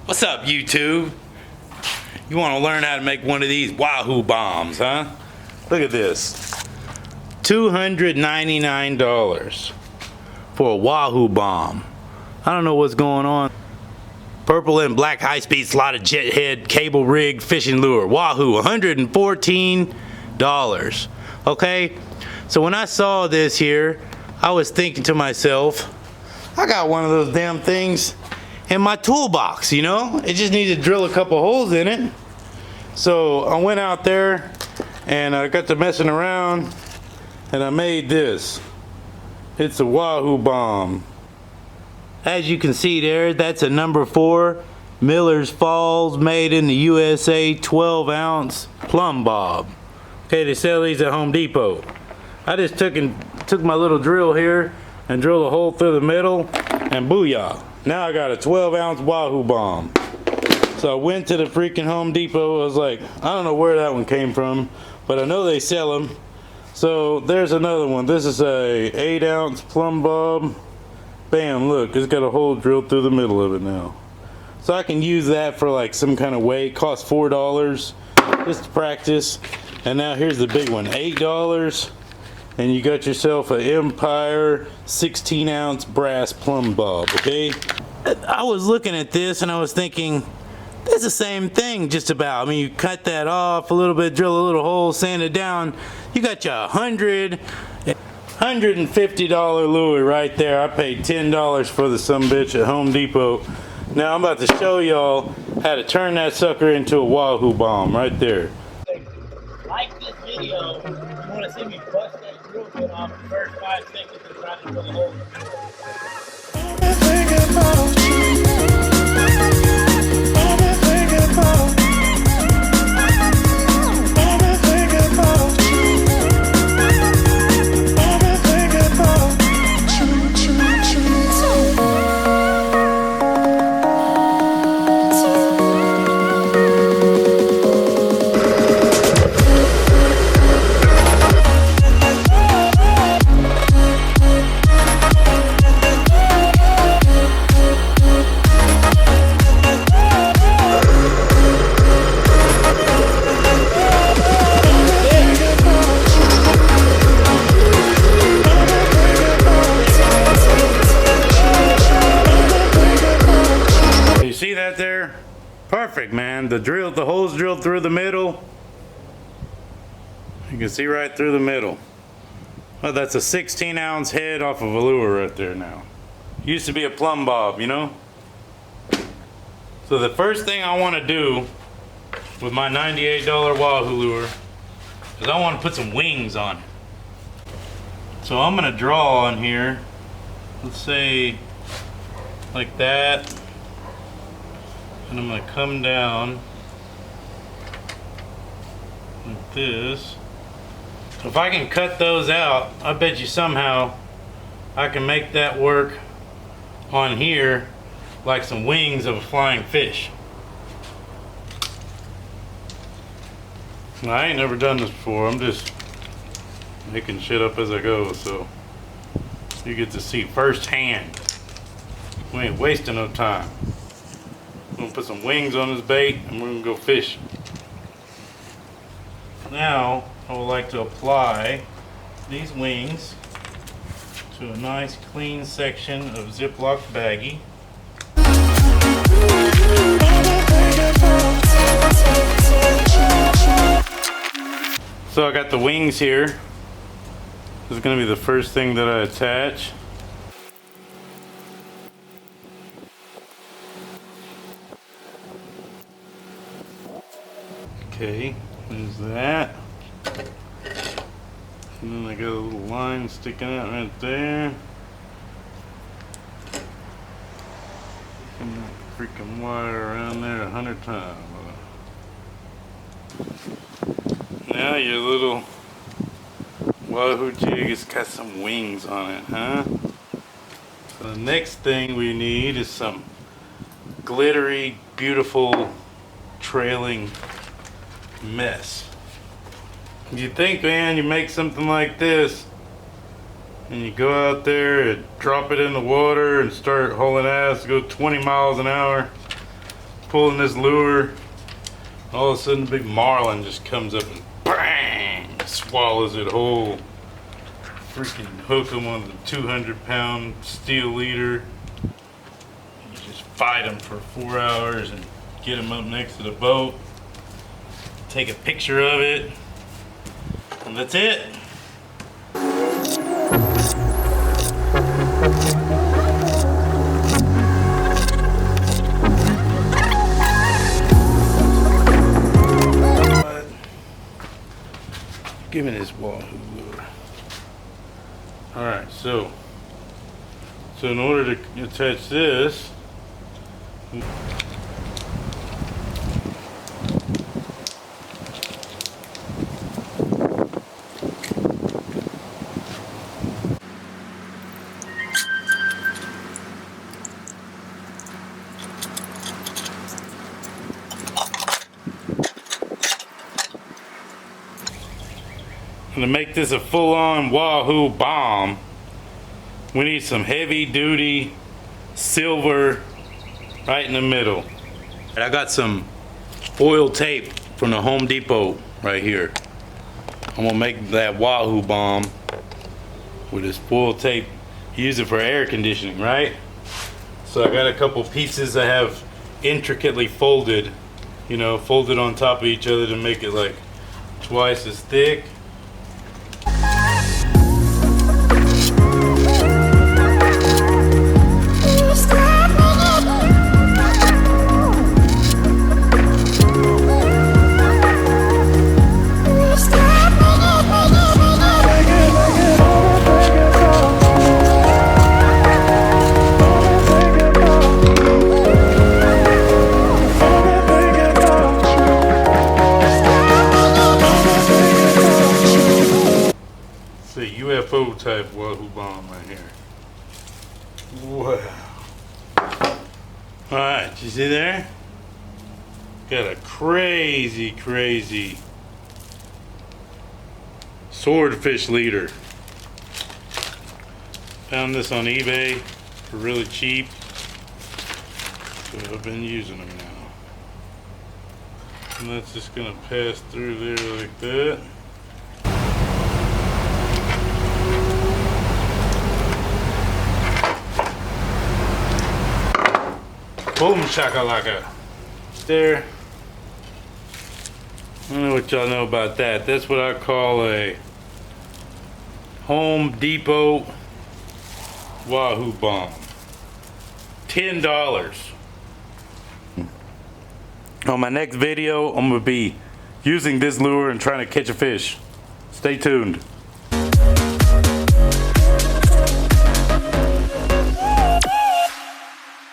What's up, YouTube? You want to learn how to make one of these WAHOO bombs, huh? Look at this. $299 for a WAHOO bomb. I don't know what's going on. Purple and black high-speed slotted jet head cable rig fishing lure. WAHOO, $114. Okay? So when I saw this here, I was thinking to myself, I got one of those damn things in my toolbox, you know? It just needs to drill a couple holes in it. So I went out there and I got to messing around and I made this. It's a WAHOO bomb. As you can see there, that's a number 4 Miller's Falls made in the USA 12-ounce plumb bob. Okay, they sell these at Home Depot. I just took my little drill here and drilled a hole through the middle and booyah. Now I got a 12-ounce WAHOO bomb. So I went to the freaking Home Depot. I was like, I don't know where that one came from, but I know they sell them. So there's another one. This is a 8-ounce plumb bob. Bam, look, it's got a hole drilled through the middle of it now. So I can use that for like some kind of weight. Costs $4 just to practice. And now here's the big one, $8. And you got yourself an Empire 16-ounce brass plumb bob, okay? I was looking at this and I was thinking, it's the same thing just about. I mean, you cut that off a little bit, drill a little hole, sand it down. You got your $150 lure right there. I paid $10 for the sumbitch at Home Depot. Now I'm about to show y'all how to turn that sucker into a WAHOO bomb right there. Like this video, you want to see me bust that drill bit off the first 5 seconds and try to drill a hole in the middle. See that there? Perfect, man. The hole's drilled through the middle. You can see right through the middle. Oh, that's a 16-ounce head off of a lure right there now. Used to be a plumb bob, you know? So the first thing I want to do with my $98 WAHOO lure is I want to put some wings on it. So I'm going to draw on here, let's say like that. And I'm going to come down like this. If I can cut those out, I bet you somehow I can make that work on here like some wings of a flying fish. Now, I ain't never done this before. I'm just making shit up as I go, so you get to see firsthand. We ain't wasting no time. I'm gonna put some wings on this bait and we're gonna go fish. Now I would like to apply these wings to a nice clean section of Ziploc baggie. So I got the wings here. This is gonna be the first thing that I attach. Okay, there's that. And then I got a little line sticking out right there. And that freaking wire around there 100 times. Now your little WAHOO jig has got some wings on it, huh? So the next thing we need is some glittery, beautiful, trailing mess. You think, man, you make something like this and you go out there and drop it in the water and start hauling ass, go 20 miles an hour. pulling this lure. All of a sudden, a big marlin just comes up and bang, swallows it whole. Freaking hook him on the 200-pound steel leader. You just fight him for 4 hours and get him up next to the boat. Take a picture of it, and that's it. Give me this WAHOO lure. Alright, so in order to attach this, and to make this a full-on WAHOO bomb, we need some heavy-duty silver right in the middle. And I got some foil tape from the Home Depot right here. I'm gonna make that WAHOO bomb with this foil tape. Use it for air conditioning, right? So I got a couple pieces I have intricately folded, you know, folded on top of each other to make it like twice as thick. It's a UFO type WAHOO bomb right here. Wow. Alright, you see there? Got a crazy swordfish leader. Found this on eBay for really cheap. So I've been using them now. And that's just gonna pass through there like that. Boom shakalaka. There. I don't know what y'all know about that. That's what I call a Home Depot WAHOO bomb. $10. On my next video, I'm gonna be using this lure and trying to catch a fish. Stay tuned.